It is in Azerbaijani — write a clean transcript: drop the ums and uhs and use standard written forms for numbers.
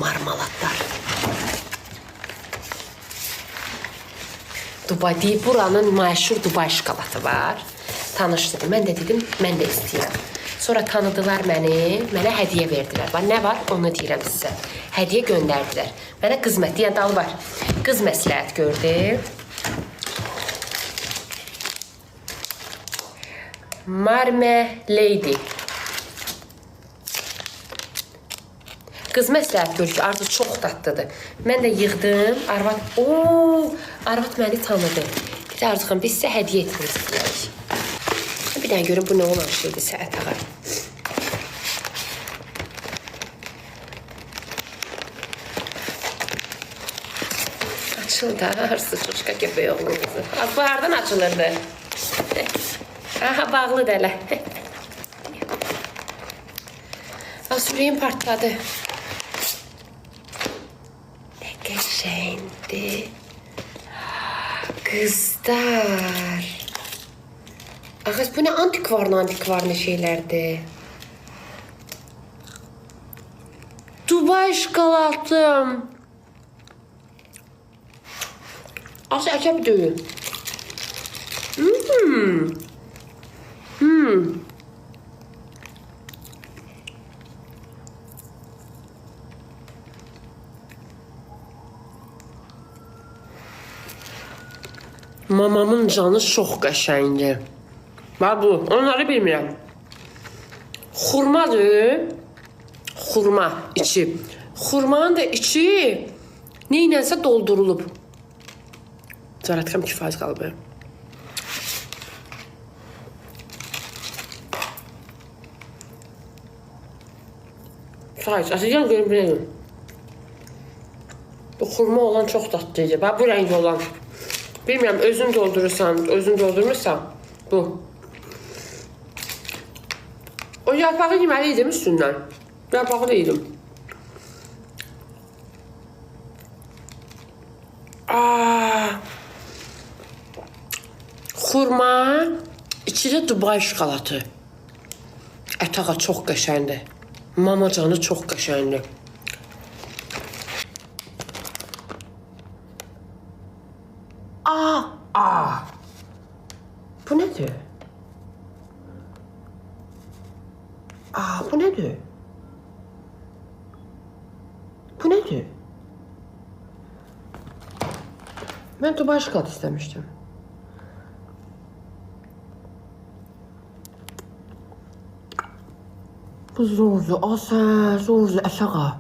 marmalatlar. Dubai deyib, buranın məşhur Dubai şokolatı var. Tanışdım. Mən də dedim, mən də istəyirəm. Sonra tanıdılar məni, mənə hədiyyə verdilər. Nə var? Onu deyirəm sizə. Hədiyyə göndərdilər. Mənə qızmət deyən dal var. Qız məsləhət gördü. Marmalade. Qız məsləhət görür ki, Arzu çox dadlıdır. Mən də yığdım. Arvad məni tanıdı. Dedi, Arzu xanım, biz sizə hədiyyə etmək istəyirik. Bir dənə görün, bu nə olan şeydir Səət ağa. Açıldı, Arzu çoşka köpək oğlumuzu. Bu hardan açılırdı? Aha, bağlıdır hələ. Sürəyim partladı. Nə qəşəngdir. Qızlar. Ağız, bu nə antikvarlı şeylərdir. Dubai şokolatım. Azı əcəb deyil. Mamamın canı çox qəşəngdir. Bax bu, onları bilmirəm. Xurmadır. Xurma içi. Xurmanın da içi neynənsə doldurulub. Cərətqəm kifayət qalıb. Sadəcə, əsəcən görün biləyim. Bu xurma olan çox tatlıdır. Bax bu rəngli olan. Bilmirəm, özün doldurursan, özün doldurmursan, bu. O yarpağı yeməli idim üstündən. Yarpağı da yedim. Xurma, içində Dubai şokolatı. Ətağa çox qəşəngdir. Mama canı çox qəşəngdir. Bu nədir? Bu nədir? Bu nədir? Mən Dubai şokolatı istəmişdim. Bu zordur, sən, zordur, əşağa.